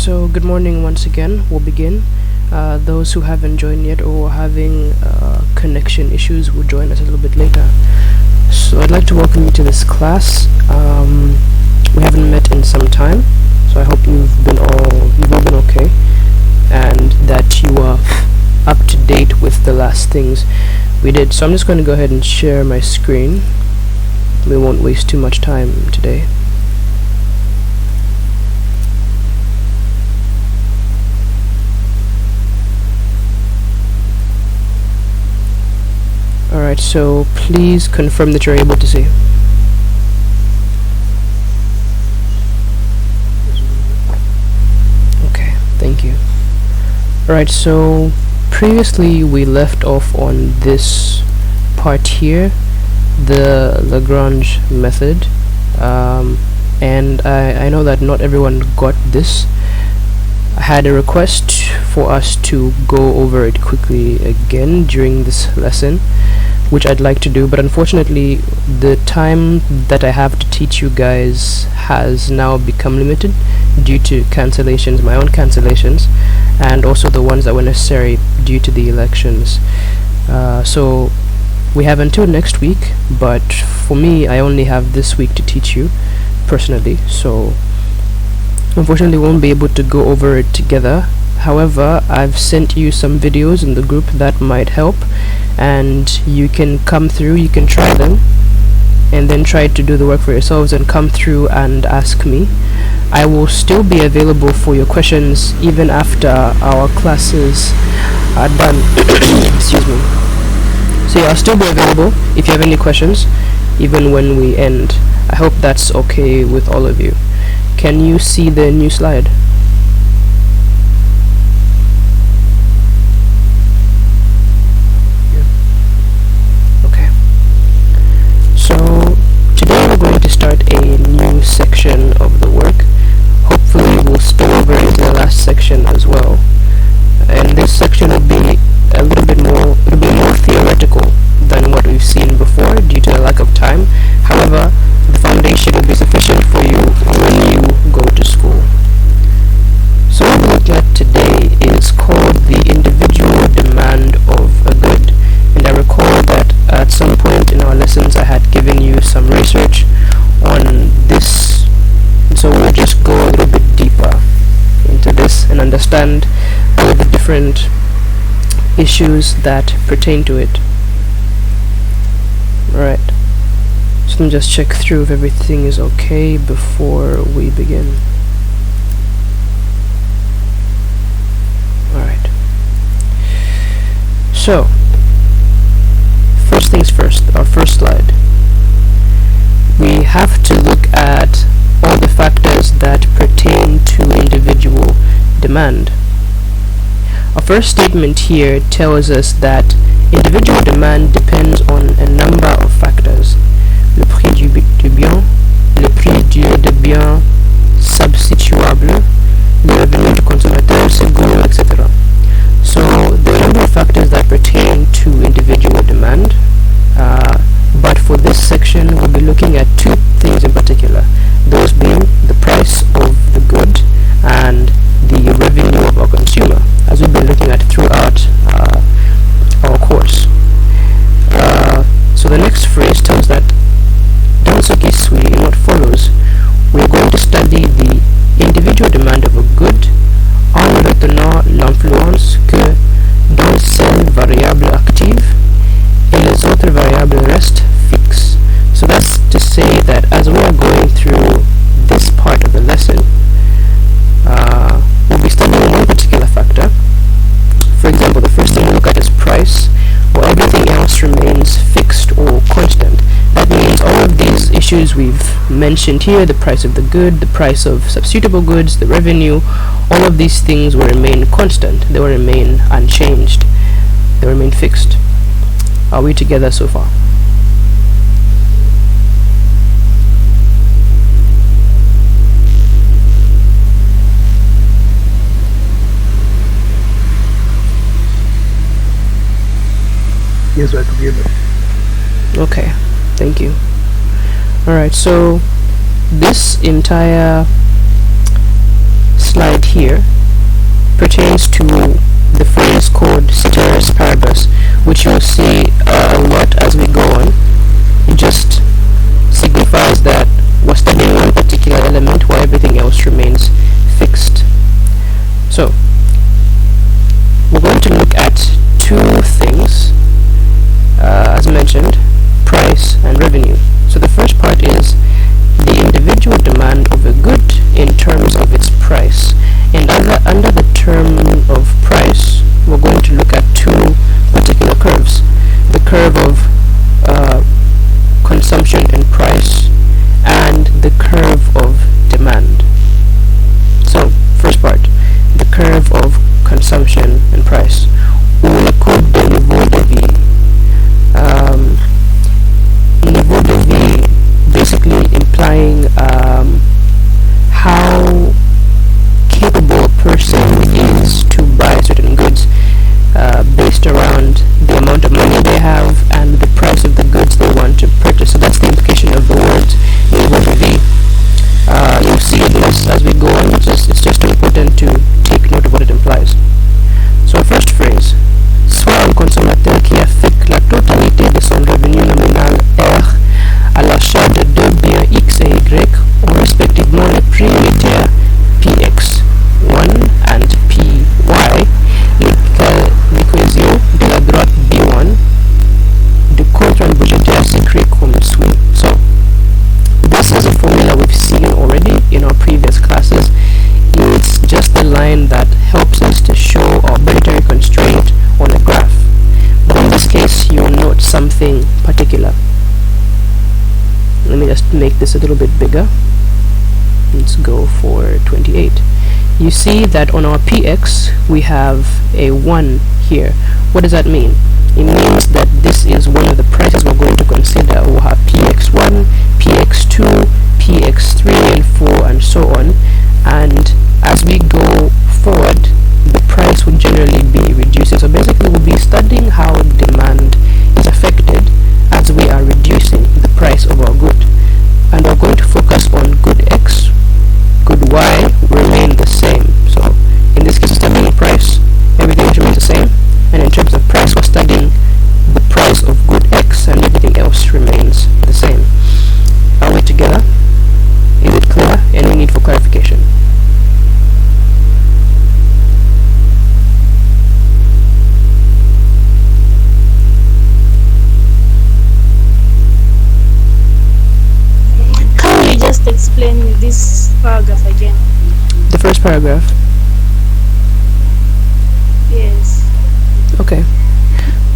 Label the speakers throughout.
Speaker 1: So good morning once again. We'll begin. Those who haven't joined yet or are having connection issues will join us a little bit later. So I'd like to welcome you to this class. We haven't met in some time, so I hope you've all been okay, and that you are up to date with the last things we did. So I'm just going to go ahead and share my screen. We won't waste too much time today. Alright, so please confirm that you're able to see. Okay, thank you. Alright, so previously we left off on this part here, the Lagrange method, and I know that not everyone got this. I had a request for us to go over it quickly again during this lesson, which I'd like to do, but unfortunately the time that I have to teach you guys has now become limited due to cancellations, my own cancellations, and also the ones that were necessary due to the elections. So we have until next week, but for me I only have this week to teach you personally, so unfortunately we won't be able to go over it together. However, I've sent you some videos in the group that might help, and you can come through, you can try them, and then try to do the work for yourselves and come through and ask me. I will still be available for your questions even after our classes are done. Excuse me. So yeah, I'll still be available if you have any questions, even when we end. I hope that's okay with all of you. Can you see the new slide? So today we're going to start a new section of the work. Hopefully we'll spill over into the last section as well. And this section will be a little bit more theoretical than what we've seen before due to the lack of time. However, the foundation will be sufficient for you when you go to school. So what we'll look at today is called the individual demand of a good. And I recall that at some point in our lessons I had given you some research on this, and so we'll just go a little bit deeper into this and understand all the different issues that pertain to it. Alright, so let me just check through if everything is okay before we begin. Alright, so first things first, our first slide. We have to look at all the factors that pertain to individual demand. Our first statement here tells us that individual demand depends on a number of factors. Le prix du bien, le prix de bien substituable, le revenu du consommateur, seguro, etc. So there are a number of factors that pertain to individual demand, but for this section we'll be looking at two things in particular, those being the price of the good and the revenue of our consumer, as we've been looking at throughout our course. So the next phrase tells that dans ce qui suit, in what follows, we're going to study the individual demand of a good en retenant l'influence que dans ces variables actives et les autres variables restent fixes. So that's to say that as we are going through this part of the lesson, we'll be studying one particular factor. For example, the first thing we look at is price, while everything else remains fixed or constant. That means all of these issues we've mentioned here, the price of the good, the price of substitutable goods, the revenue, all of these things will remain constant. They will remain unchanged. They will remain fixed. Are we together so far?
Speaker 2: Yes, we're together.
Speaker 1: Okay, thank you. Alright, so this entire slide here pertains to the phrase called ceteris paribus, which you'll see a lot as we go on. It just signifies that we're studying one particular element while everything else remains fixed. So, we're going to look at two things, as mentioned, price and revenue. So the first part is the individual demand of a good in terms of its price. And under the term of price, we're going to look at two particular curves. The curve of consumption and price, and the curve of demand. So, first part, the curve of consumption and price. Niveau de vie. Niveau de vie basically implying how capable a person is to buy certain goods based around the amount of money they have and the price of the goods they want to purchase. So that's the implication of the word niveau de vie. You'll see this as we go on. It's just important to take note of what it implies. So first phrase, soit un consommateur qui affecte la totalité de son revenu nominal R à l'achat de deux biens X et Y ont respectivement le prix unitaire PX1 and PY, l'équation de la droite B1 du contrat budgétaire s'écrit comme suit. So, this is a formula we've seen already in our previous classes. It's just a line that helps us to show our budgetary constraint on a graph. But in this case, you'll note something particular. Let me just make this a little bit bigger. Let's go for 28. You see that on our PX, we have a 1 here. What does that mean? It means that this is one of the prices we're going to consider. We'll have PX1, PX2, PX3, and 4, and so on. And as we go forward, the price will generally be reducing. So basically, we'll be studying how demand is affected as we are reducing the price of our good. And we're going to focus on good X, good Y remain the same. So in this case, we're studying price, everything remains the same. And in terms of price, we're studying the price of good X, and everything else remains the same. Are we together? Is it clear? Any need for clarification?
Speaker 3: Can you just explain this paragraph again?
Speaker 1: The first paragraph?
Speaker 3: Yes.
Speaker 1: Okay.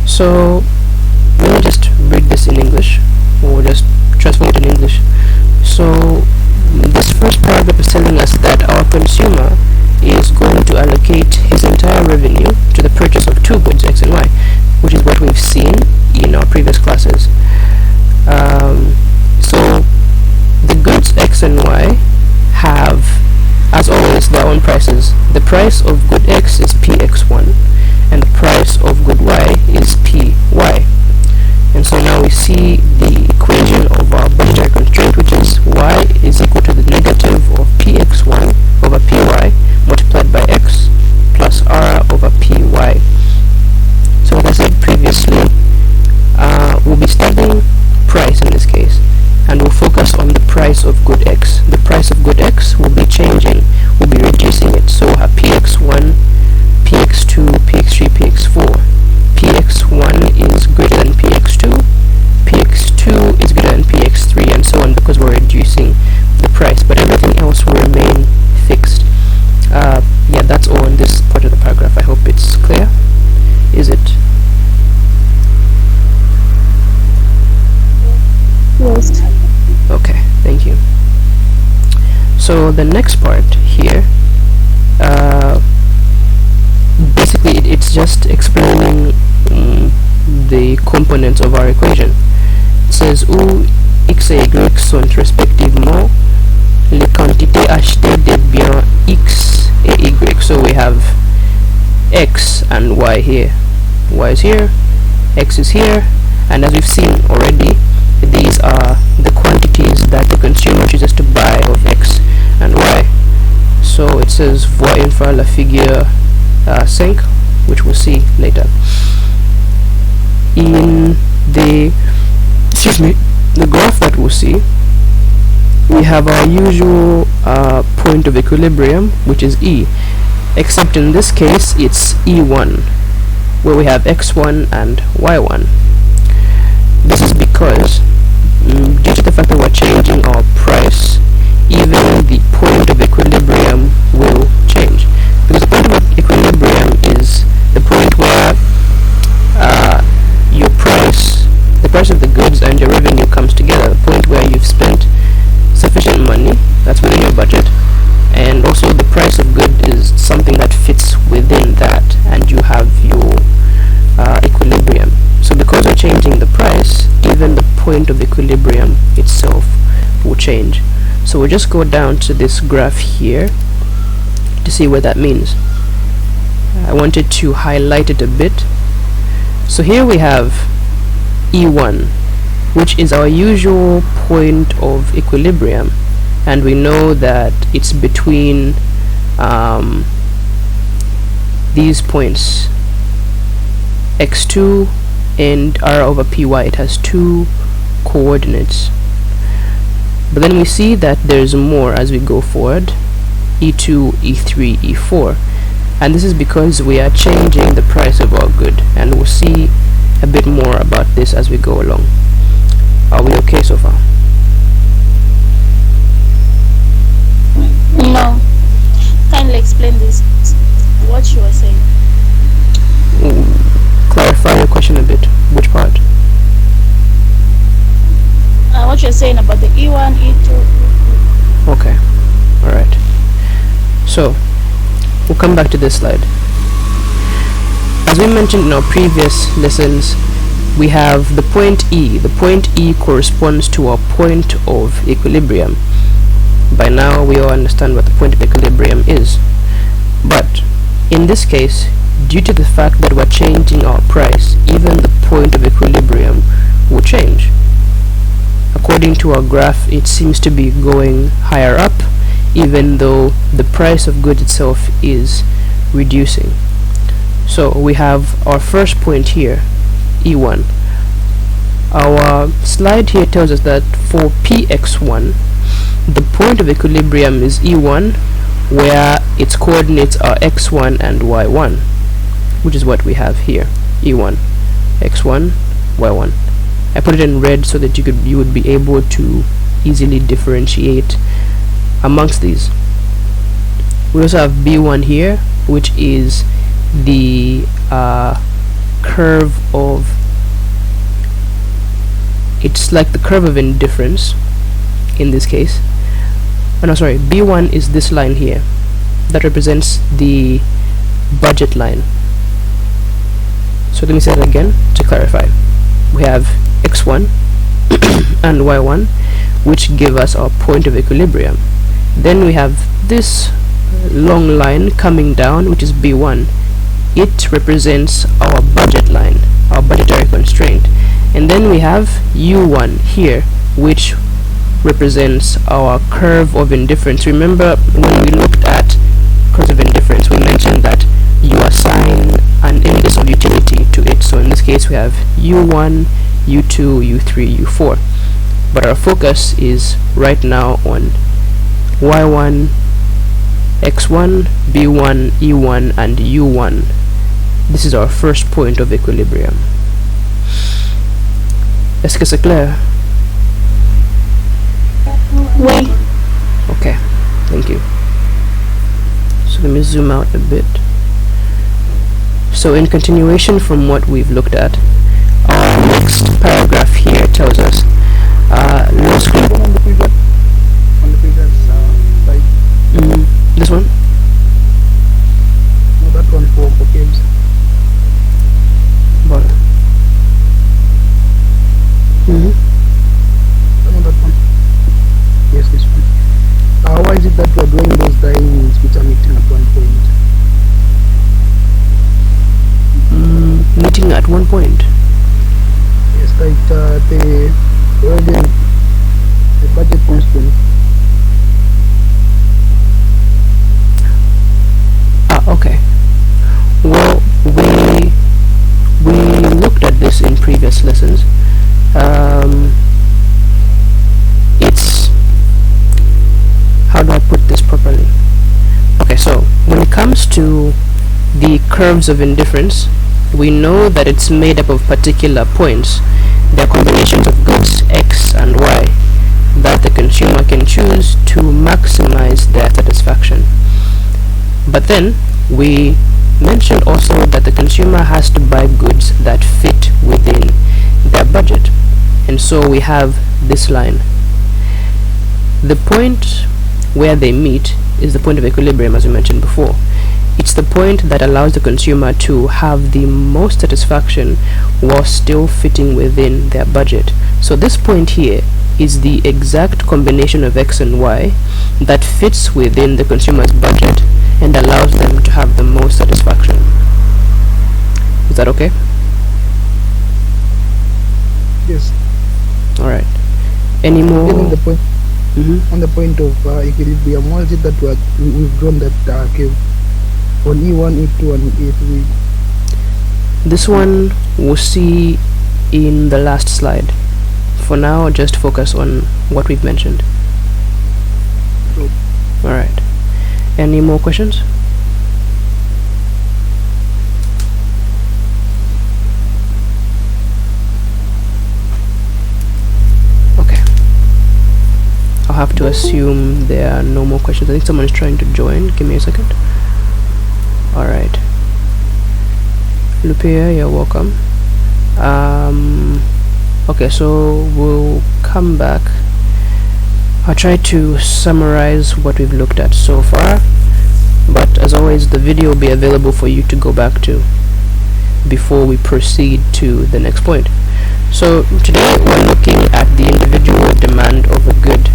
Speaker 1: So, let me just read this in English, or just transform it in English. So, this first paragraph is telling us that our consumer is going to allocate his entire revenue to the purchase of two goods, X and Y, which is what we've seen in our previous classes. So, the goods X and Y have, as always, their own prices. The price of good X is PX1, and the price of good Y is PY. And so now we see the equation of our budgetary constraint, which is Y is equal to the negative of PX1 over PY multiplied by X plus R over PY. So as I said previously, we'll be studying price in this case, and we'll focus on the price of good X. The price of good X will be changing, we'll be reducing it. So we'll have PX1, PX2, PX3, PX4. PX1 is greater than PX2, PX2 is greater than PX3, and so on, because we're reducing the price, but everything else will remain fixed. Yeah, that's all in this part of the paragraph. I hope it's clear. Is it?
Speaker 3: Yes.
Speaker 1: Okay, thank you. So the next part here, basically it's just explaining the components of our equation. It says où X et Y sont respectivement les quantités achetées des biens X et Y. So we have X and Y here. Y is here, X is here, and as we've seen already, these are the quantities that the consumer chooses to buy of X and Y. So it's says voir infra la figure 5, which we'll see later. In the graph that we'll see, we have our usual point of equilibrium, which is E, except in this case it's E1, where we have x1 and y1. This is because due to the fact that we're changing our price, even the point of equilibrium will change, because the point of equilibrium is the point where the price of the goods and your revenue comes together, the point where you've spent sufficient money that's within your budget, and also the price of good is something that fits within that, and you have your equilibrium. So because we're changing the price, even the point of equilibrium itself will change. So we'll just go down to this graph here to see what that means. I wanted to highlight it a bit. So here we have E1, which is our usual point of equilibrium, and we know that it's between these points x2 and r over py. It has two coordinates, but then we see that there's more as we go forward: e2, e3, e4, and this is because we are changing the price of our good, and we'll see a bit more about this as we go along. Are we okay so far?
Speaker 3: No. Kindly explain this. What you were saying.
Speaker 1: Clarify your question a bit. Which part?
Speaker 3: What you're saying about the E1, E2.
Speaker 1: Okay. Alright. So, we'll come back to this slide. As we mentioned in our previous lessons, we have the point E. The point E corresponds to our point of equilibrium. By now we all understand what the point of equilibrium is. But in this case, due to the fact that we're changing our price, even the point of equilibrium will change. According to our graph, it seems to be going higher up, even though the price of goods itself is reducing. So we have our first point here, E1. Our slide here tells us that for px1, the point of equilibrium is E1, where its coordinates are x1 and y1, which is what we have here, E1, x1, y1. I put it in red so that you would be able to easily differentiate amongst these. We also have B1 here, which is the curve of, it's like the curve of indifference in this case. Oh no, sorry, B1 is this line here that represents the budget line. So let me say that again to clarify. We have x1 and y1, which give us our point of equilibrium. Then we have this long line coming down, which is B1. It represents our budget line, our budgetary constraint. And then we have U1 here, which represents our curve of indifference. Remember, when we looked at curves of indifference, we mentioned that you assign an index of utility to it. So in this case, we have U1, U2, U3, U4. But our focus is right now on Y1, X1, B1, E1, and U1. This is our first point of equilibrium. Est-ce que c'est clair?
Speaker 3: Oui.
Speaker 1: Okay, thank you. So let me zoom out a bit. So in continuation from what we've looked at, our next paragraph here tells us
Speaker 2: On the previous slide.
Speaker 1: this one?
Speaker 2: No, that one for caves.
Speaker 1: Bottom.
Speaker 2: No, that one. Yes, this one. Why is it that we're doing those diamonds which are meeting at one point?
Speaker 1: Meeting at one point.
Speaker 2: Yes, like the budget constraint.
Speaker 1: to the curves of indifference, we know that it's made up of particular points. They're combinations of goods X and Y that the consumer can choose to maximize their satisfaction. But then we mentioned also that the consumer has to buy goods that fit within their budget. And so we have this line. The point where they meet is the point of equilibrium, as we mentioned before. It's the point that allows the consumer to have the most satisfaction while still fitting within their budget. So this point here is the exact combination of X and Y that fits within the consumer's budget and allows them to have the most satisfaction. Is that okay?
Speaker 2: Yes.
Speaker 1: Alright. Any more?
Speaker 2: On the point, on the point of equilibrium, what is it that we've drawn that curve on E1, E2, and E3?
Speaker 1: This one we'll see in the last slide. For now, just focus on what we've mentioned.
Speaker 2: True.
Speaker 1: Alright. Any more questions? Okay. I'll have to assume there are no more questions. I think someone is trying to join. Give me a second. Alright. Lupia, you're welcome. Okay, so we'll come back. I'll try to summarize what we've looked at so far, but as always the video will be available for you to go back to before we proceed to the next point. So today we're looking at the individual demand of a good.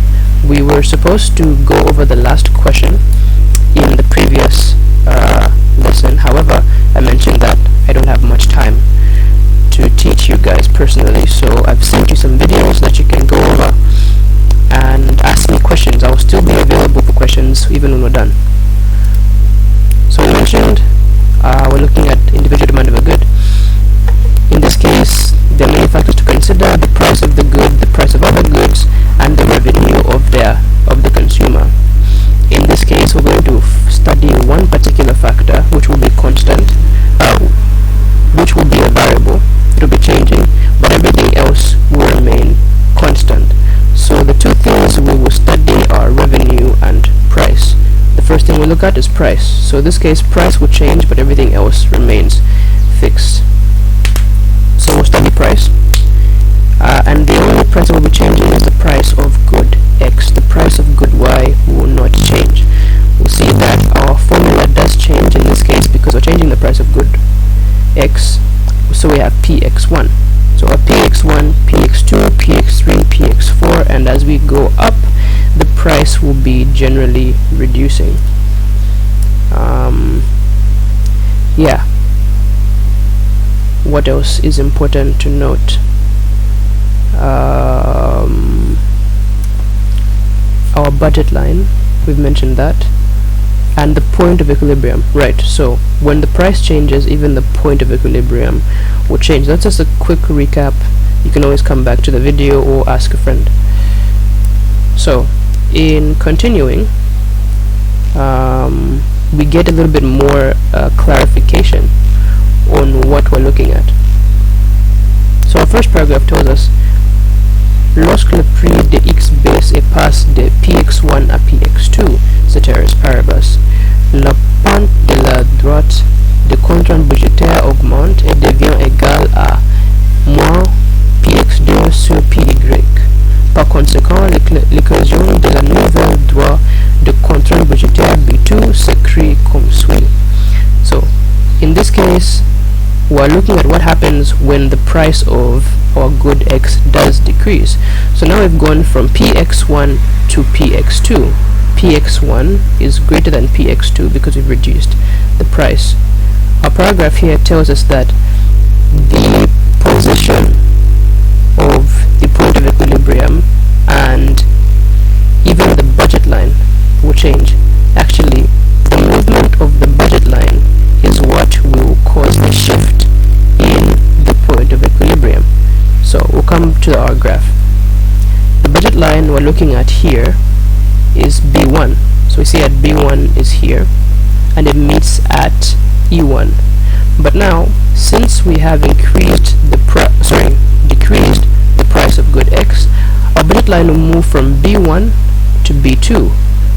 Speaker 1: We were supposed to go over the last question in the previous lesson. However, I mentioned that I don't have much time to teach you guys personally, so I've sent you some videos that you can go over and ask me questions. I'll still be available for questions even when we're done. So we mentioned we're looking at individual demand of a good. In this case, there are many factors to consider: the price of the good, the price of other goods, and the revenue of the consumer. In this case, we're going to study one particular factor, which will be constant, which will be a variable. It will be changing, but everything else will remain constant. So the two things we will study are revenue and price. The first thing we look at is price. So in this case, price will change, but everything else remains fixed. So we'll study price, and the only price that will be changing is the price of good X. The price of good Y will not change. We'll see that our formula does change in this case because we're changing the price of good X. So we have Px1. So our Px1, Px2, Px3, Px4, and as we go up, the price will be generally reducing. Yeah. What else is important to note? Our budget line, we've mentioned that, and the point of equilibrium. Right, so when the price changes, even the point of equilibrium will change. That's just a quick recap. You can always come back to the video or ask a friend. So in continuing, we get a little bit more clarification on what we're looking at. So our first paragraph tells us: lorsque le prix de X baisse et passe de Px1 à Px2, ceteris paribus, la pente de la droite de contrainte budgétaire augmente et devient égale à moins Px2 sur Py. Par conséquent, l'équation de la nouvelle droite de contrainte budgétaire B2 s'écrit comme suit. So, in this case, we're looking at what happens when the price of our good X does decrease. So now we've gone from Px1 to Px2. Px1 is greater than Px2 because we've reduced the price. Our paragraph here tells us that the position of the point of equilibrium and even the budget line will change. Actually, the movement of the budget line is what will cause the shift in the point of equilibrium. So we'll come to our graph. The budget line we're looking at here is B1. So we see that B1 is here, and it meets at E1. But now, since we have decreased the price of good X, our budget line will move from B1 to B2,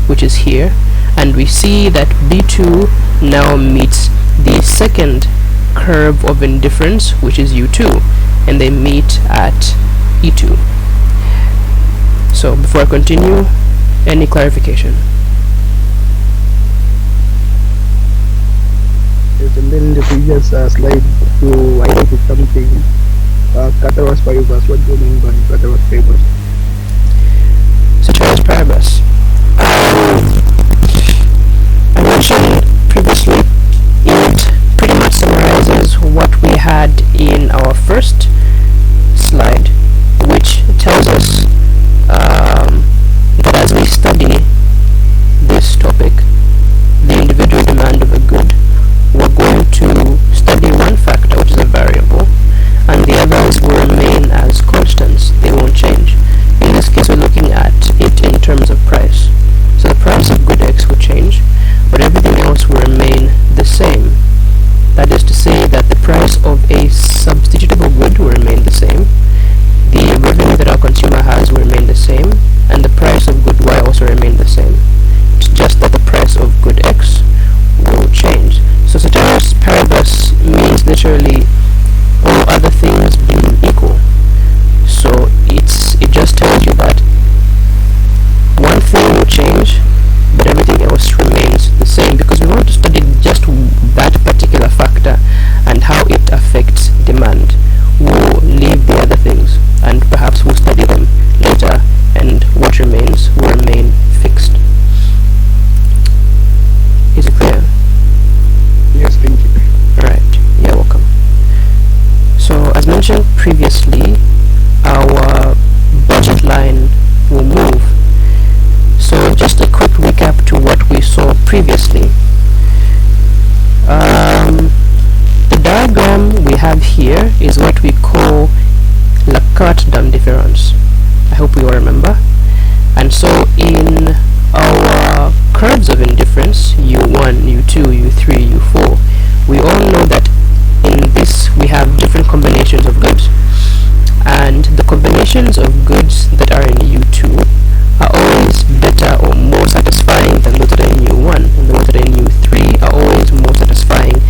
Speaker 1: which is here, and we see that B2 now meets the second curve of indifference, which is U2, and they meet at E2. So before I continue, any clarification?
Speaker 2: Yes, and then the previous slide to highlight something. Ceteris paribus, what do you mean by ceteris paribus?
Speaker 1: Ceteris paribus. I mentioned previously, it pretty much summarizes what we had in our first slide, which tells us that as we study this topic, the individual demand of a good, we're going to study one factor, which is a variable, and the others will remain as constants. They won't change. In this case, we're looking at it in terms of price. So the price of good X will change, but everything else will remain the same. That is to say that the price of a substitutable good will remain the same, the revenue that our consumer has will remain the same, and the price of good Y also remain the same. It's just that the price of good X will change. So ceteris paribus means literally all other things being equal. So it just tells you that one thing will change, but everything else remains the same, because we want to study just that particular factor and how it affects demand. We'll leave the other things, and perhaps we'll study them later, and what remains will remain fixed. Is it clear?
Speaker 2: Yes, thank you.
Speaker 1: Alright, you're welcome. So, as mentioned previously, our budget line will move. So, just a quick recap to what we saw previously. The diagram we have here is what we call la carte d'indifférence. I hope you all remember. And so in our curves of indifference, U1, U2, U3, U4, we all know that in this we have different combinations of goods. And the combinations of goods that are in U2 are always better or more satisfying than those that are in U1, and those that are in U3 are always more satisfying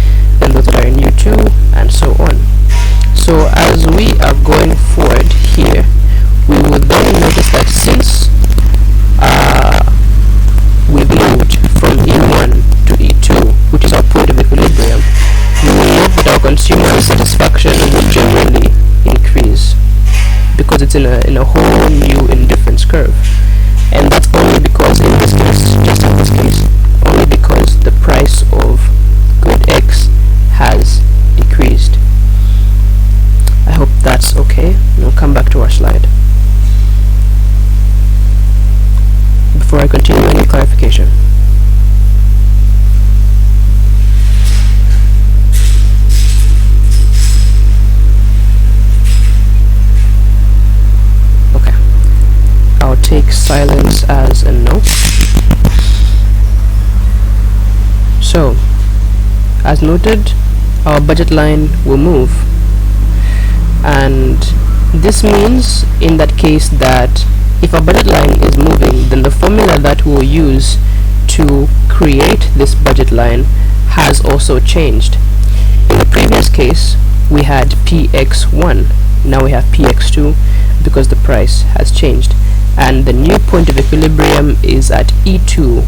Speaker 1: than those that are in U2, and so on. So as we are going forward here, we will then notice that since we've moved from E1 to E2, which is our point of equilibrium, we will note that our consumer satisfaction will generally increase, because it's in a whole new indifference curve. And that's only because in this case, just in this case, only because the price of good X has decreased. I hope that's okay. We'll come back to our slide. Before I continue, any clarification? Okay. I'll take silence as a no. So, as noted, our budget line will move, and this means in that case that if our budget line is moving, then the formula that we'll use to create this budget line has also changed. In the previous case, we had px1, now we have px2 because the price has changed, and the new point of equilibrium is at E2.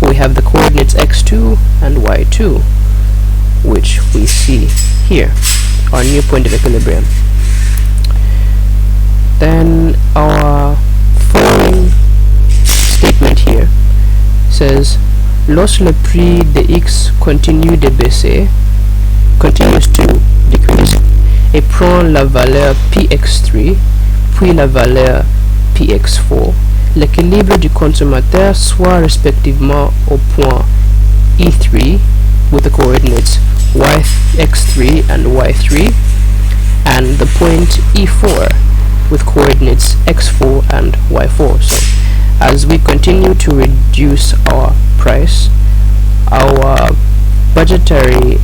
Speaker 1: We have the coordinates x2 and y2, which we see here, our new point of equilibrium. Then our following statement here says, lorsque le prix de X continue de baisser, continues to decrease, et prend la valeur px3, puis la valeur px4, l'équilibre du consommateur soit respectivement au point E3 with the coordinates x3 and y3, and the point E4 with coordinates x4 and y4. So as we continue to reduce our price, our budgetary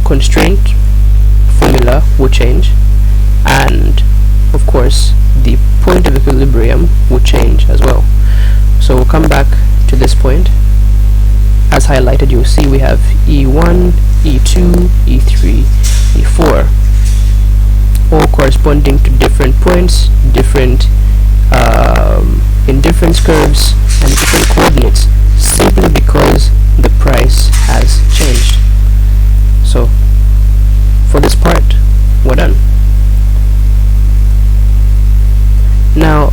Speaker 1: constraint formula will change, and of course the point of equilibrium will change as well. So we'll come back to this point. As highlighted, you'll see we have E1, E2, E3, E4, all corresponding to different points, different indifference curves, and different coordinates, simply because the price has changed. So for this part, we're done. Now,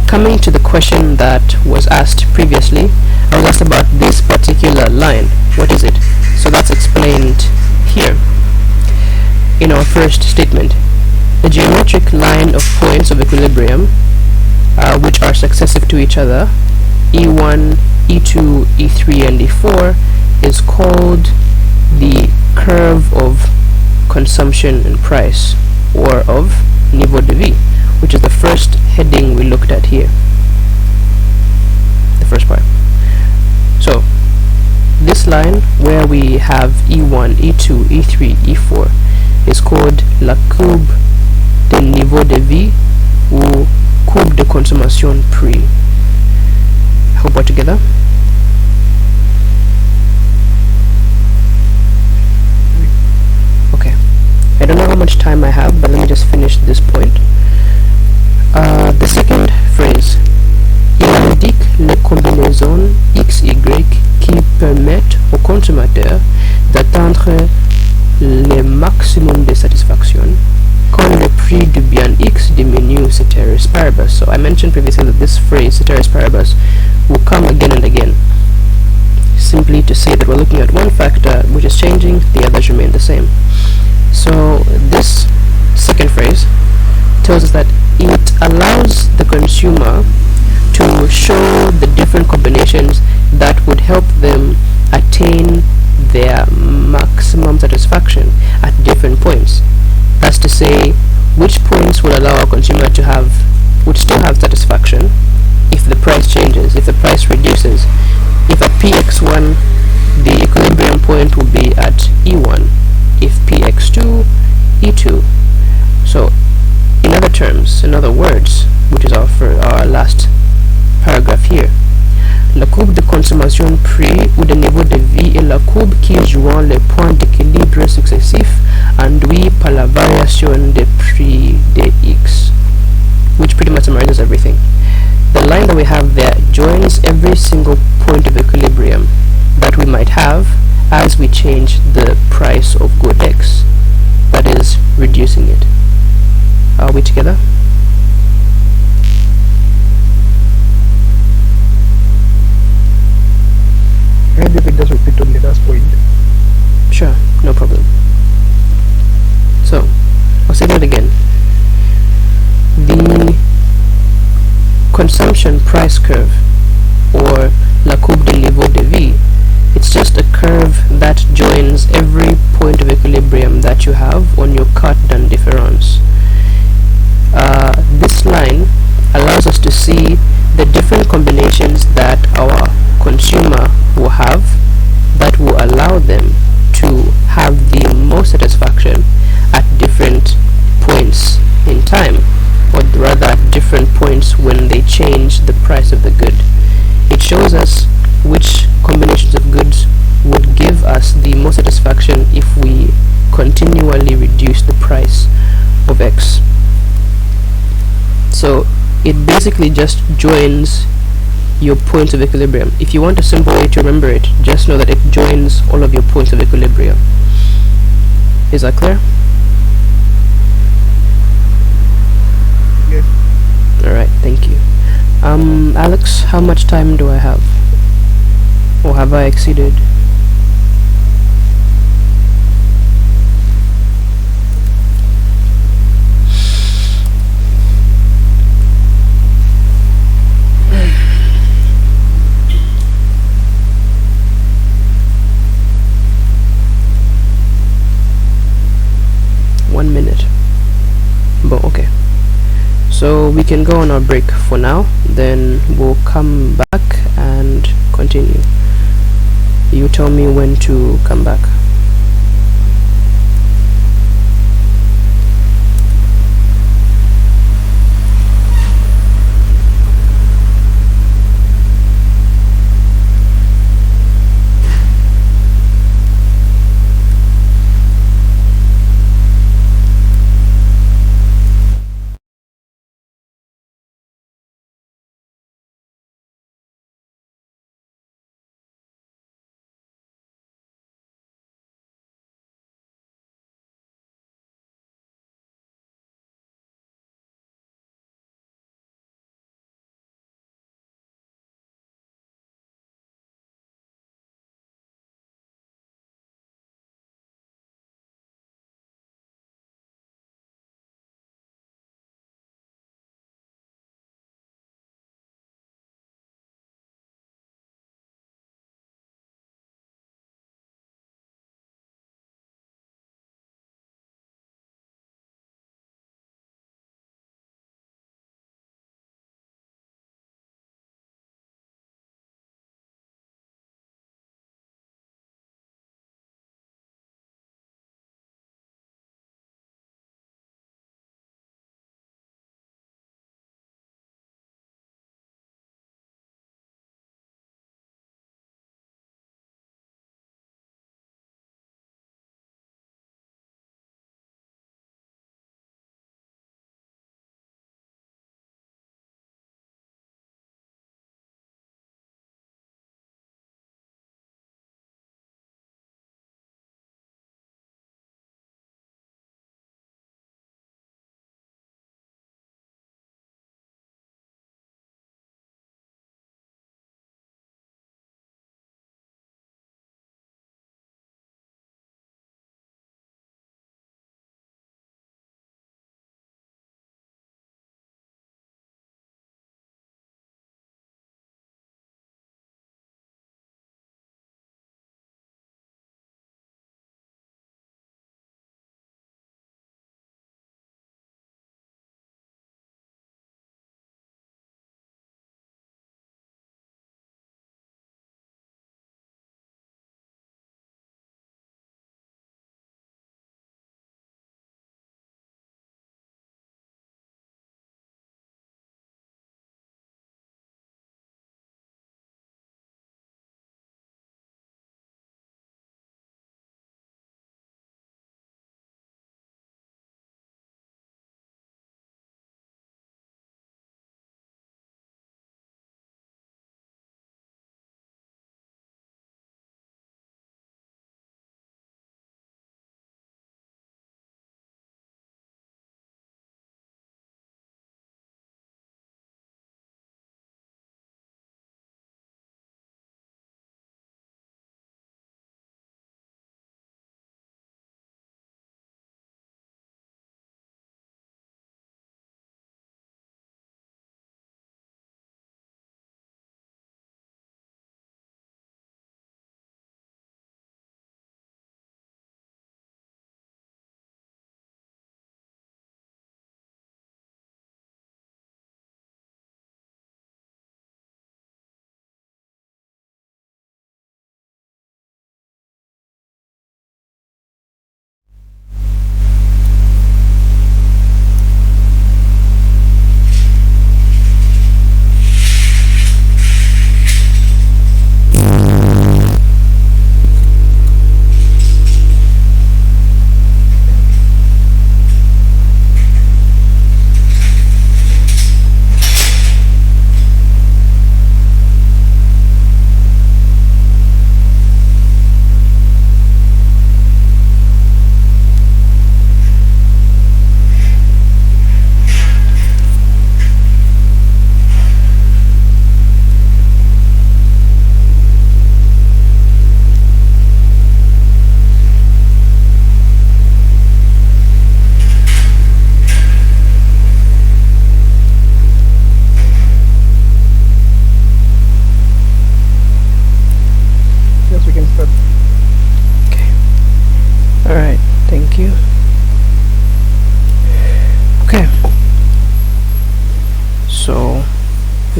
Speaker 1: coming to the question that was asked previously, I was asked about this particular line. What is it? So that's explained here in our first statement. The geometric line of points of equilibrium, which are successive to each other, E1, E2, E3, and E4, is called the curve of consumption and price, or of niveau de vie, which is the first heading we looked at here, the first part. So this line where we have E1, E2, E3, E4 is called la courbe de niveau de vie, or courbe de consommation prix. Hope we're together. Okay, I don't know how much time I have, but let me just finish this point. The second phrase, il indique les combinaisons XY qui permettent au consommateur d'atteindre le maximum de satisfaction quand le prix du bien X diminue ceteris paribus. So I mentioned previously that this phrase, ceteris paribus, will come again and again, simply to say that we're looking at one factor which is changing, the others remain the same. So this second phrase tells us that it allows the consumer to show the different combinations that would help them attain their maximum satisfaction at different points. That's to say, which points will allow a consumer to would still have satisfaction if the price changes, if the price reduces. If at px1, the equilibrium point will be at E1, if px2, E2. So in other terms, in other words, which is our last paragraph here, la courbe de consommation prix ou de niveau de vie est la courbe qui joint les points d'équilibre successifs induits par la variation des prix de X, which pretty much summarizes everything. The line that we have there joins every single point of equilibrium that we might have as we change the price of good X, that is, reducing it. Are we together?
Speaker 2: And if it does repeat on the last point.
Speaker 1: Sure, no problem. So, I'll say that again. The consumption price curve, or la courbe de niveau de vie, it's just a curve that joins every point of equilibrium that you have on your carte d'un différence. This line allows us to see the different combinations that our consumer will have that will allow them to have the most satisfaction at different points in time, or rather at different points when they change the price of the good. It shows us which combinations of goods would give us the most satisfaction if we continually reduce the price of X. So it basically just joins your points of equilibrium. If you want a simple way to remember it, just know that it joins all of your points of equilibrium. Is that clear?
Speaker 2: Yes.
Speaker 1: Alright, thank you. Alex, how much time do I have? Or have I exceeded? But okay, so we can go on our break for now, then we'll come back and continue. You tell me when to come back.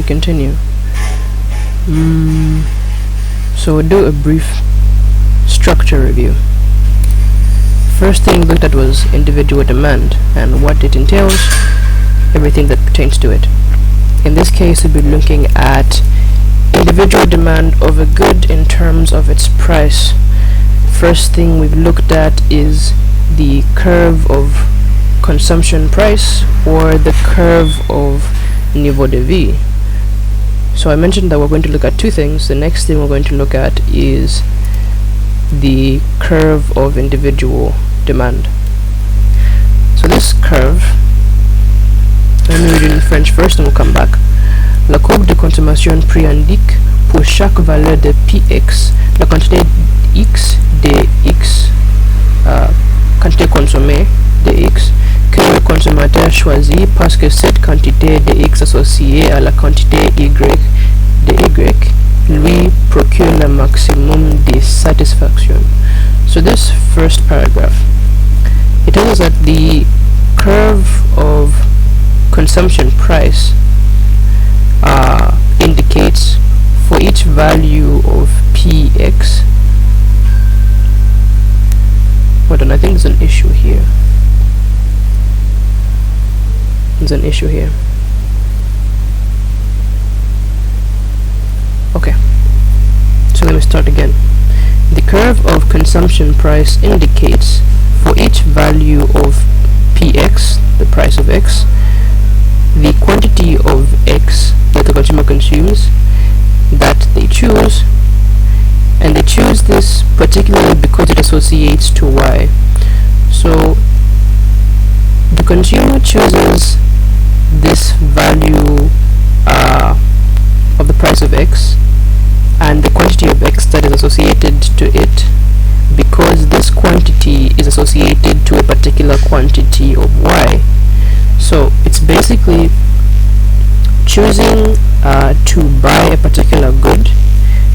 Speaker 1: continue. So we'll do a brief structure review. First thing we looked at was individual demand and what it entails, everything that pertains to it. In this case, we'll be looking at individual demand of a good in terms of its price. First thing we've looked at is the curve of consumption price, or the curve of niveau de vie. So I mentioned that we're going to look at two things. The next thing we're going to look at is the curve of individual demand. So this curve, let me read it in French first and we'll come back. La courbe de consommation prix indique pour chaque valeur de Px la quantité x de x, quantité consommée de x, que le consommateur choisit parce que cette quantité de x associée à la quantité y de y lui procure le maximum de satisfaction. So this first paragraph, it tells us that the curve of consumption price indicates for each value of Px. Hold on, I think there's an issue here. There's an issue here. Okay, so let me start again. The curve of consumption price indicates for each value of Px, the price of x, the quantity of x that the consumer consumes that they choose, and they choose this particularly because it associates to y. So the consumer chooses this value of the price of x and the quantity of x that is associated to it because this quantity is associated to a particular quantity of y. So it's basically choosing to buy a particular good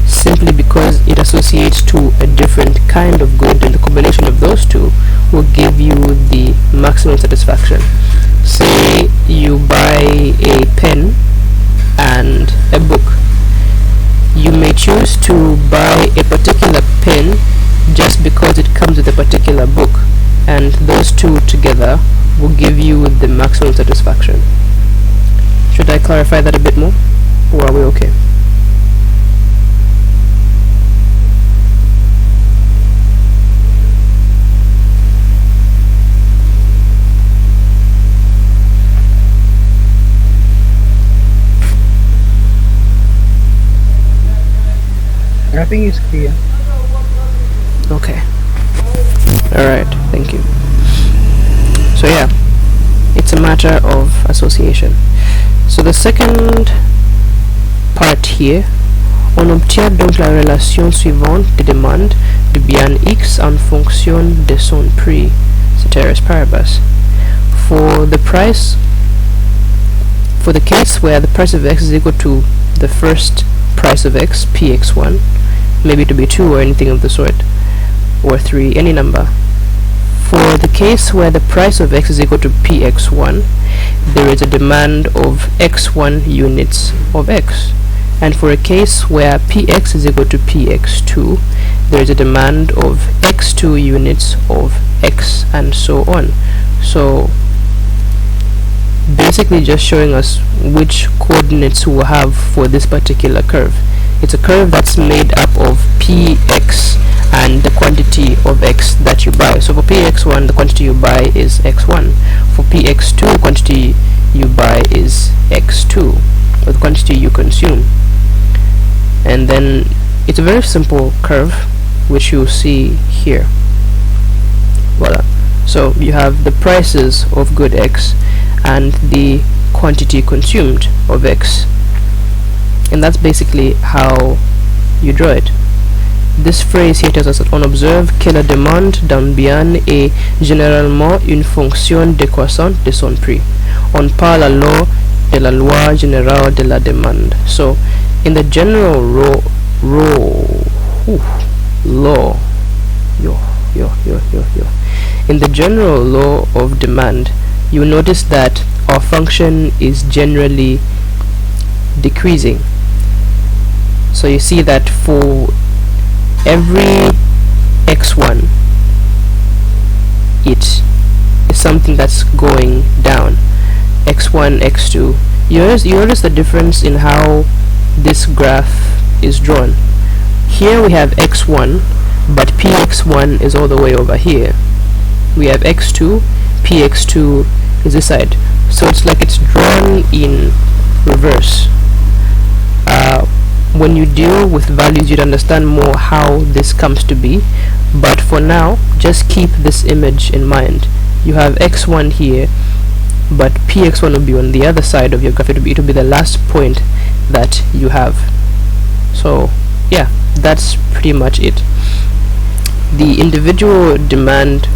Speaker 1: simply because it associates to a different kind of good, and the combination of those two will give you the maximum satisfaction. Say you buy a pen and a book. You may choose to buy a particular pen just because it comes with a particular book, and those two together will give you the maximum satisfaction. Should I clarify that a bit more, or are we okay?
Speaker 2: I think it's clear.
Speaker 1: Okay. Alright, thank you. So yeah, it's a matter of association. So the second part here, on obtient donc la relation suivante de demande de bien X en fonction de son prix, ceteris paribus. For the price, for the case where the price of X is equal to the first price of X, Px1, maybe to be 2 or anything of the sort, or 3, any number. For the case where the price of X is equal to Px1, there is a demand of x1 units of X. And for a case where Px is equal to Px2, there is a demand of x2 units of X, and so on. So basically just showing us which coordinates we'll have for this particular curve. It's a curve that's made up of Px and the quantity of X that you buy. So for Px1, the quantity you buy is x1. For Px2, the quantity you buy is x2, or the quantity you consume. And then it's a very simple curve, which you'll see here. Voila. So you have the prices of good X and the quantity consumed of X, and that's basically how you draw it. This phrase here tells us that on observe que la demande d'un bien est généralement une fonction décroissante de son prix. On parle alors de la loi générale de la demande. So in the general law in the general law of demand, you will notice that our function is generally decreasing. So you see that for every x1, it is something that's going down. x1, x2. You notice the difference in how this graph is drawn. Here we have x1, but px1 is all the way over here. We have x2, px2 is this side. So it's like it's drawn in reverse. When you deal with values, you'd understand more how this comes to be, but for now, just keep this image in mind. You have x1 here, but px1 will be on the other side of your graph. It will be the last point that you have. So yeah, that's pretty much it. The individual demand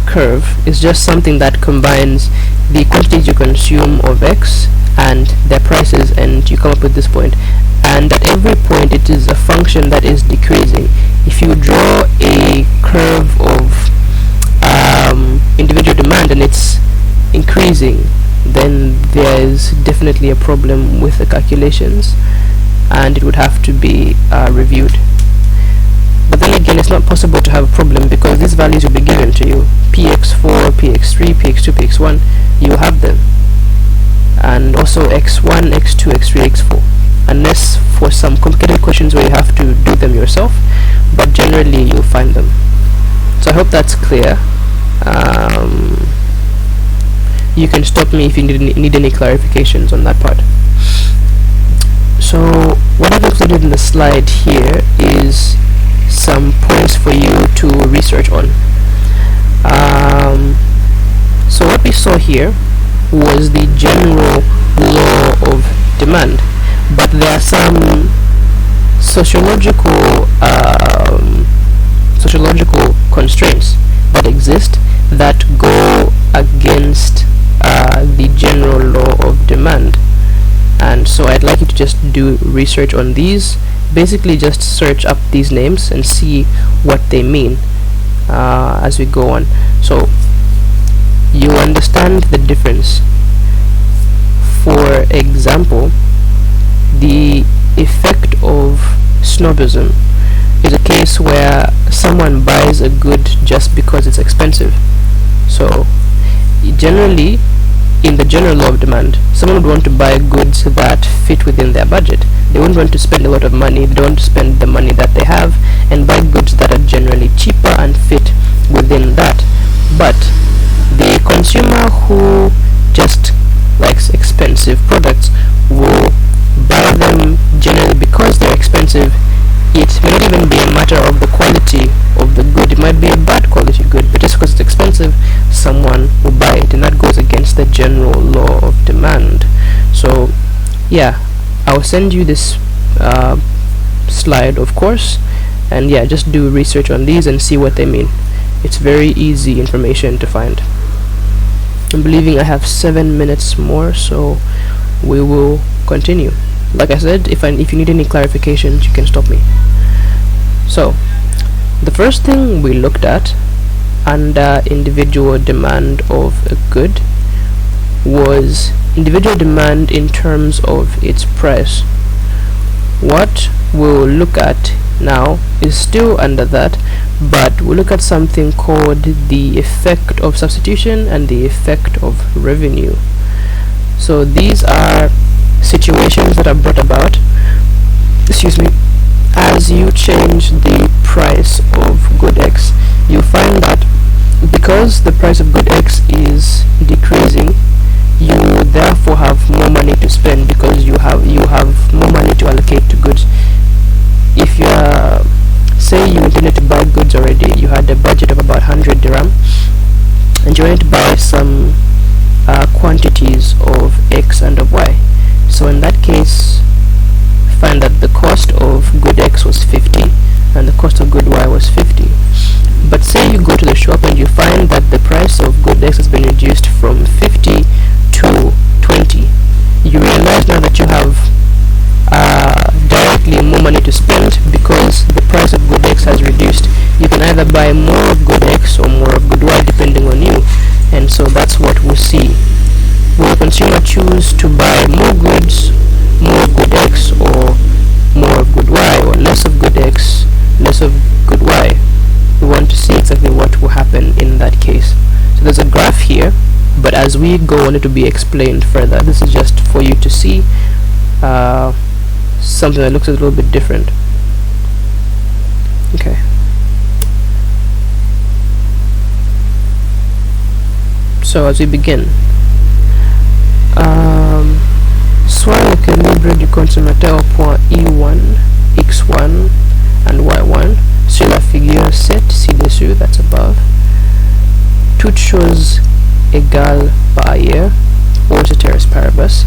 Speaker 1: curve is just something that combines the quantities you consume of x and their prices, and you come up with this point. And at every point it is a function that is decreasing. If you draw a curve of individual demand and it's increasing, then there is definitely a problem with the calculations, and it would have to be reviewed. But then again, it's not possible to have a problem because these values will be given to you. px4, px3, px2, px1, you have them. And also x1, x2, x3, x4. Unless for some complicated questions where you have to do them yourself, but generally you'll find them. So I hope that's clear. You can stop me if you need any clarifications on that part. So what I've included in the slide here is some points for you to research on. So what we saw here was the general law of demand, but there are some sociological constraints that exist that go against the general law of demand. And so I'd like you to just do research on these. Basically just search up these names and see what they mean as we go on. So you understand the difference. For example, the effect of snobism is a case where someone buys a good just because it's expensive. So generally, in the general law of demand, someone would want to buy goods that fit within their budget. They wouldn't want to spend a lot of money. They don't want to spend the money that they have and buy goods that are generally cheaper and fit within that. But the consumer who just likes expensive products will buy them generally because they're expensive. It may not even be a matter of the quality of the good. It might be a bad quality good, but just because it's expensive, someone will buy it, and that goes against the general law of demand. So yeah, I'll send you this slide, of course, and yeah, just do research on these and see what they mean. It's very easy information to find. I'm believing I have 7 minutes more, so we will continue. Like I said, if you need any clarifications, you can stop me. So the first thing we looked at under individual demand of a good was individual demand in terms of its price. What we'll look at now is still under that, but we'll look at something called the effect of substitution and the effect of revenue. So these are situations that are brought about, as you change the price of good X. You find that because the price of good X is decreasing, you therefore have more money to spend because you have more money to allocate to goods. If you say you intended to buy goods already, you had a budget of about 100 dirham, and you wanted to buy some quantities of X and of Y. So in that case, find that the cost of good X was 50 and the cost of good Y was 50. But say you go to the shop and you find that the price of good X has been reduced from 50 to 20. You realize now that you have directly more money to spend because the price of good X has reduced. You can either buy more of good X or more of good Y depending on you, and so that's what we'll see. Will the consumer choose to buy more goods, more of good X, or more of good Y, or less of good X, less of good Y? We want to as we go on it will be explained further. This is just for you to see something that looks a little bit different. Okay. So as we begin, soit l'équilibre du consommateur au point I1, X1 and Y1 sur la figure 7 ci-dessus, that's above, toutes choses égales par ailleurs, or ceteris paribus,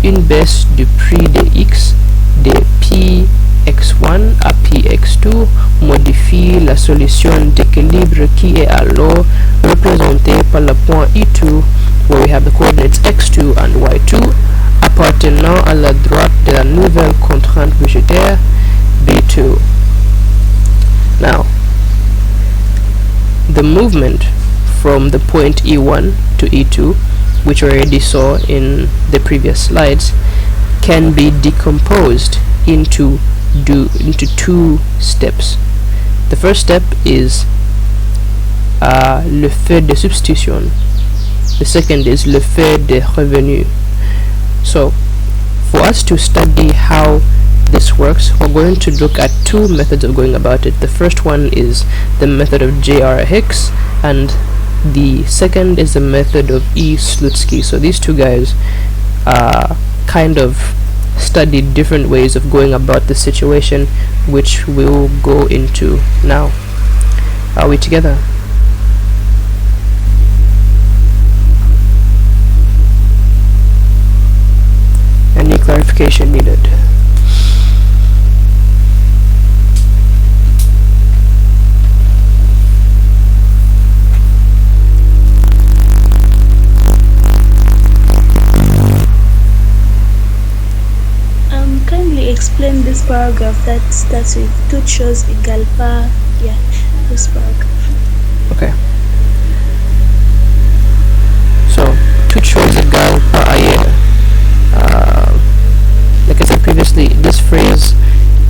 Speaker 1: une baisse du prix de X de Px1 à Px2 modifie la solution d'équilibre qui est alors représentée par le point I2 where we have the coordinates x2 and y2 appartenant à la droite de la nouvelle contrainte budgétaire B2. Now, the movement from the point E1 to E2, which we already saw in the previous slides, can be decomposed into two steps. The first step is le fait de substitution. The second is le fait de revenu. So, for us to study how this works, we're going to look at two methods of going about it. The first one is the method of J.R. Hicks, and the second is the method of E. Slutsky. So these two guys kind of studied different ways of going about the situation, which we'll go into now. Are we together? Any clarification needed?
Speaker 3: Kindly explain this paragraph that starts with toutes choses égales par. Yeah, this paragraph.
Speaker 1: Okay. So, toutes choses égales par ailleurs. Like I said previously, this phrase,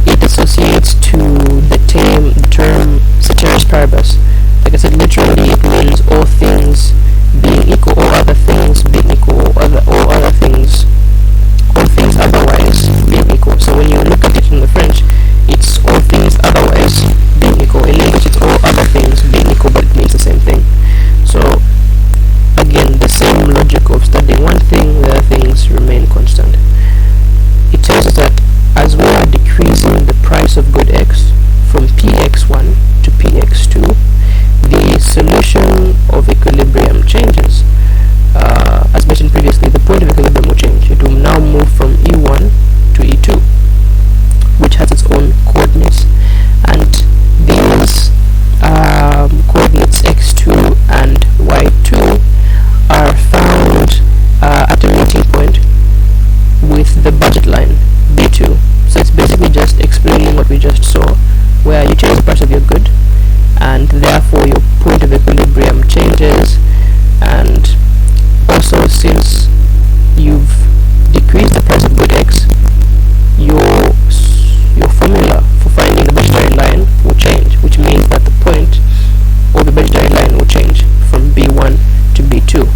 Speaker 1: it associates to the term ceteris paribus. Like I said, literally it means all things being equal, all other things being equal, all other things, all things otherwise being equal. So when you look at it in the French, it's all things otherwise being equal. In English, it's all other things being equal, but it means the same thing. So again, the same logic of studying one thing, the other things remain constant. It tells us that as we are decreasing the price of good X from Px1 to Px2, the solution of equilibrium changes. As mentioned previously, the point of equilibrium will change. It will now move from E1 to E2, which has its own coordinates, and these coordinates x2 and y2 are found at a meeting point with the budget line B2. So it's basically just explaining what we just saw, where you change the price of your good and therefore your point of equilibrium changes, and also since you've decreased the price of good X, your formula for finding the budgetary line will change, which means that the point of the budgetary line will change from B1 to B2,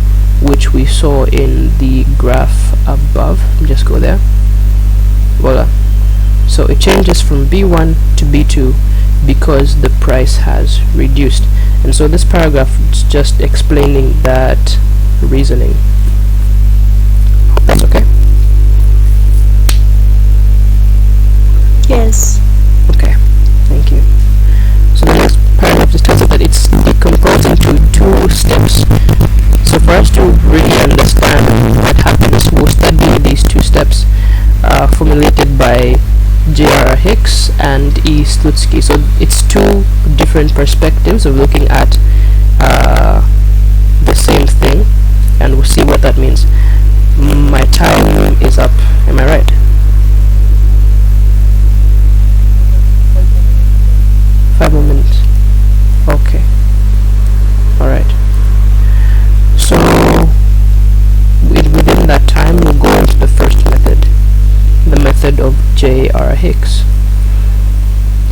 Speaker 1: which we saw in the graph above. Just go there. Voila. So it changes from B1 to B2 because the price has reduced. And so this paragraph is just explaining that reasoning. That's okay?
Speaker 3: Yes.
Speaker 1: Okay, thank you. So the next paragraph just tells us that it's decomposed into two steps. So for us to really understand what happens, we'll study these two steps formulated by J.R. Hicks and E. Slutsky. So it's two different perspectives of looking at the same thing, and we'll see what that means. My time is up, am I right? 5 more minutes. Okay. Alright. So within that time we'll go into the first method, the method of J.R. Hicks.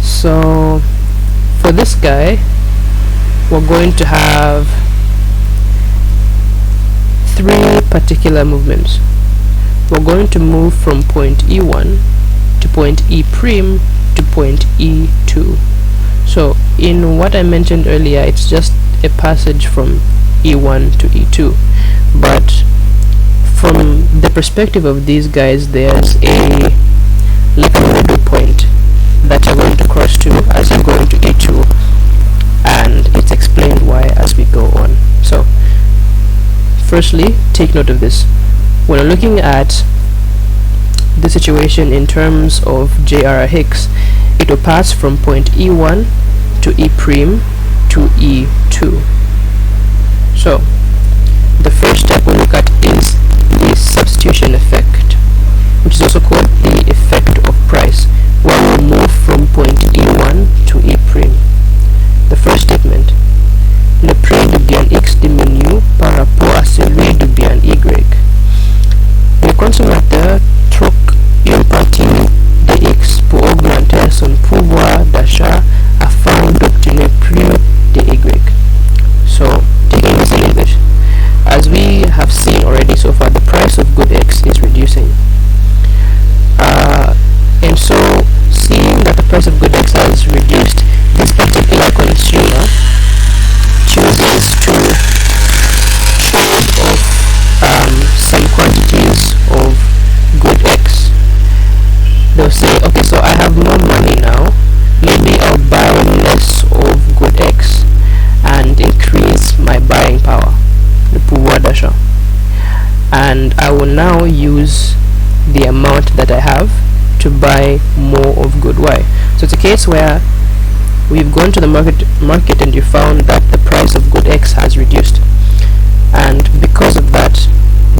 Speaker 1: So for this guy we're going to have three particular movements. We're going to move from point E1 to point E prime to point E2. So in what I mentioned earlier, it's just a passage from E1 to E2, but from the perspective of these guys, there's a middle point that you're going to cross to as you go into E2, and it's explained why as we go on. So firstly, take note of this. When we're looking at the situation in terms of J.R. Hicks, it will pass from point E1 to E prime to E2. So the first step we'll look at is the substitution effect, which is also called the effect of price, where we'll move from point E1 to E prime. The first statement: le prix de bien X diminue par rapport à celui de bien Y. Le consommateur troque une partie de X pour augmenter son pouvoir d'achat afin d'obtenir plus de Y. So, taking this in English, as we have seen already so far, the price of good X is reducing. And so, seeing that the price of good X has reduced, this particular consumer chooses to trade off some quantities of good X. They'll say, okay, so I have more money now, maybe I'll buy less of good X and increase my buying power, le pouvoir d'achat, and I will now use the amount that I have to buy more of good Y. So it's a case where we've gone to the market and you found that the price of good X has reduced, and because of that,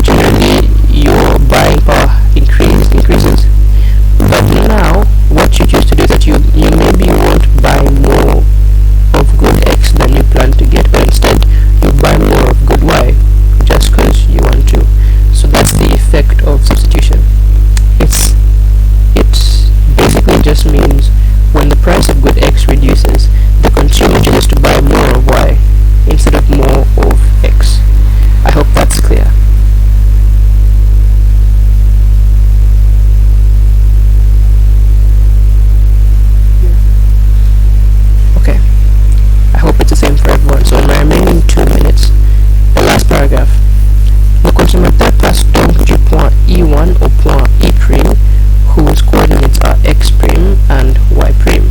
Speaker 1: generally your buying power increases. But now what you choose to do is that you maybe won't buy more of good X than you plan to get, but instead you buy more of good Y just because you want to. So that's the effect of substitution. It basically just means when the price of good X reduces, the consumer chooses to buy more of Y instead of more of X. I hope that's clear. Okay, I hope it's the same for everyone. So in my remaining 2 minutes, the last paragraph. Le consommateur passe donc du point E1 au point E prime, whose coordinates are X prime and Y prime.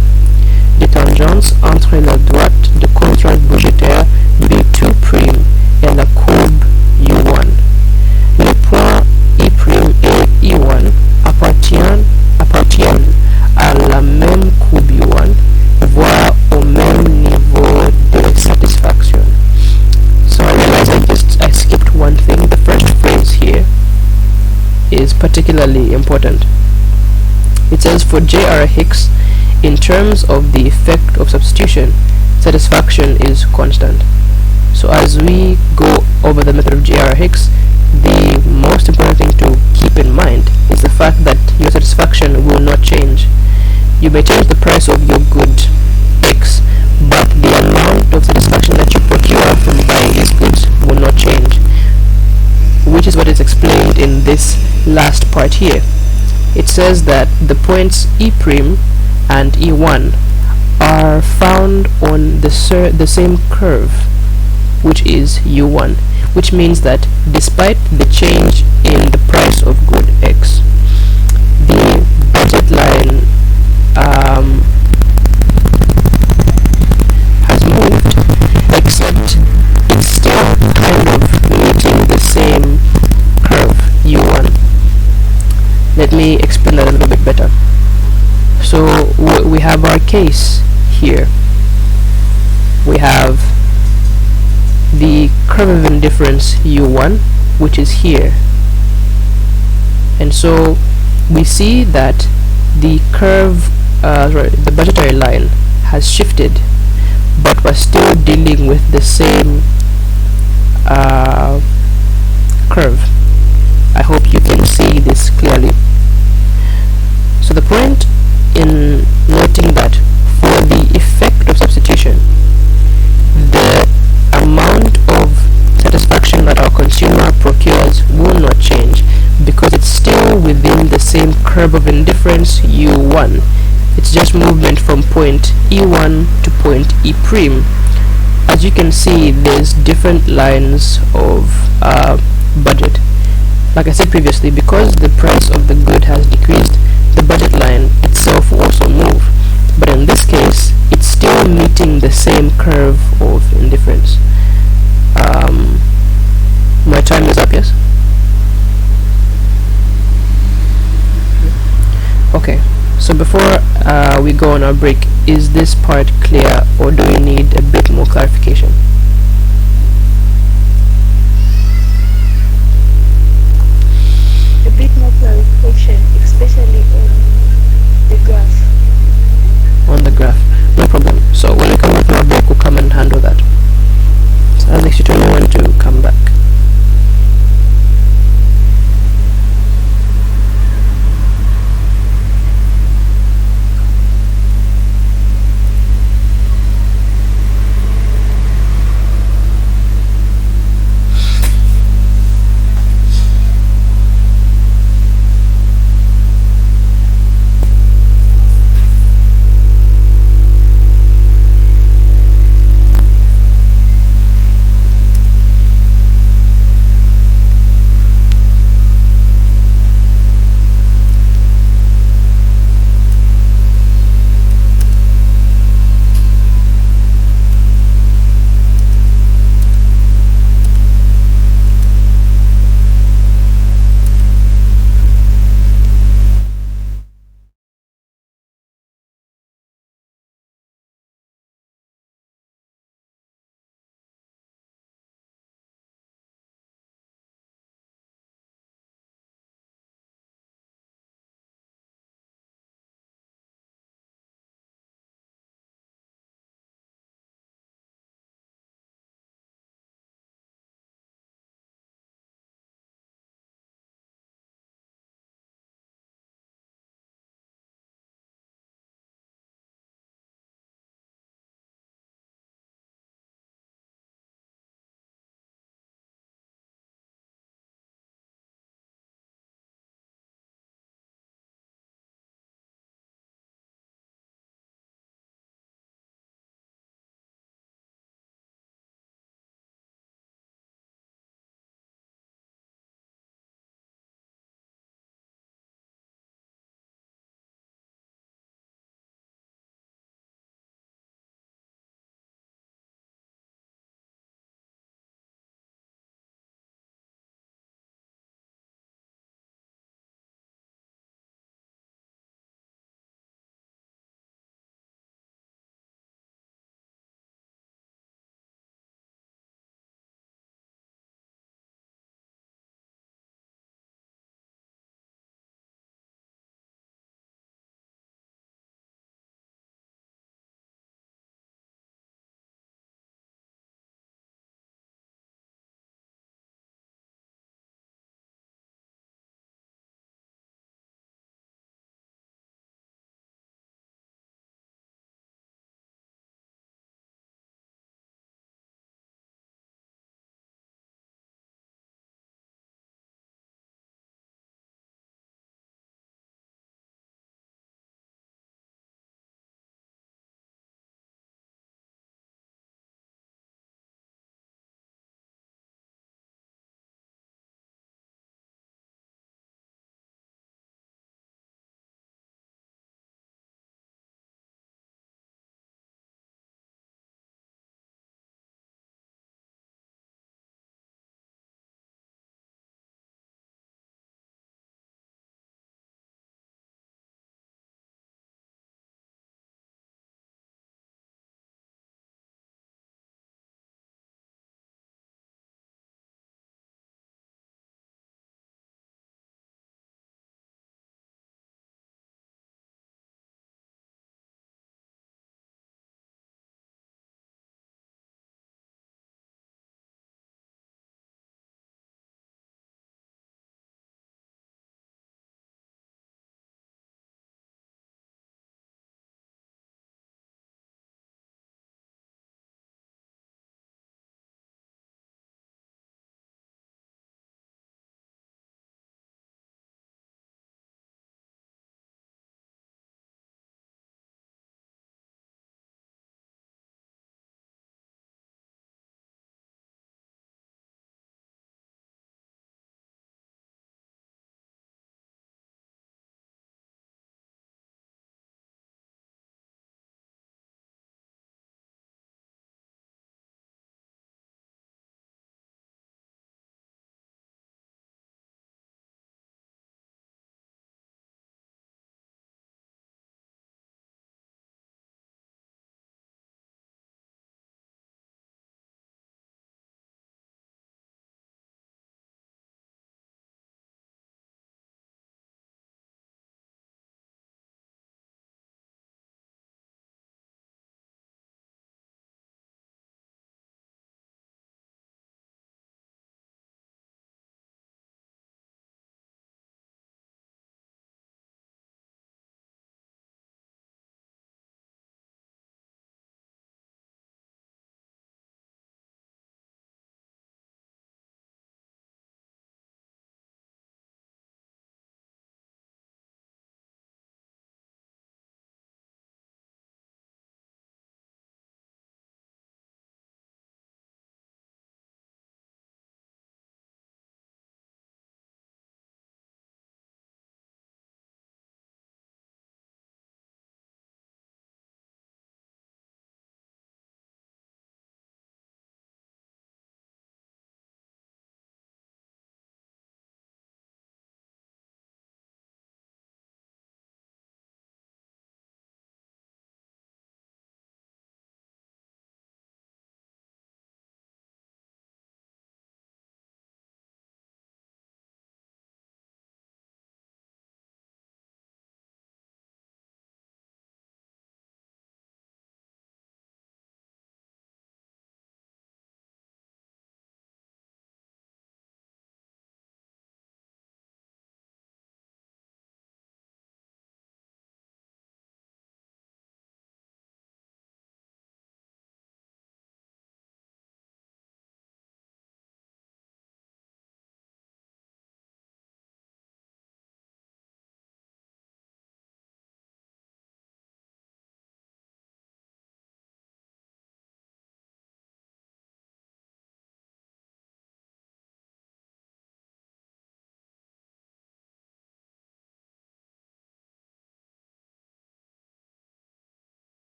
Speaker 1: Des tangences entre la droite de contrat budgétaire B2 prime et la courbe U1. Les points E prime et E1 appartiennent à la même courbe U1, voire au même niveau de satisfaction. So I realize I skipped one thing. The first phrase here is particularly important. It says, for J.R. Hicks, in terms of the effect of substitution, satisfaction is constant. So as we go over the method of J.R. Hicks, the most important thing to keep in mind is the fact that your satisfaction will not change. You may change the price of your good X, but the amount of satisfaction that you procure from buying these goods will not change, which is what is explained in this last part here. It says that the points E prime and E1 are found on the same curve, which is U1, which means that despite the change in the price of good X, the budget line has moved, except it's still kind of meeting the same curve, U1. Let me explain that a little bit better. So we have our case here. We have the curve of indifference U1, which is here. And so we see that the curve, the budgetary line has shifted, but we're still dealing with the same curve. I hope you can see this clearly. So the point in noting that for the effect of substitution, the amount of satisfaction that our consumer procures U1. It's just movement from point E1 to point E prime. As you can see, there's different lines of budget. Like I said previously, because the price of the good has decreased, the budget line itself will also move. But in this case, it's still meeting the same curve of indifference. My time is up, yes? Okay, so before we go on our break, is this part clear, or do we need a bit more clarification?
Speaker 3: A bit more clarification, especially on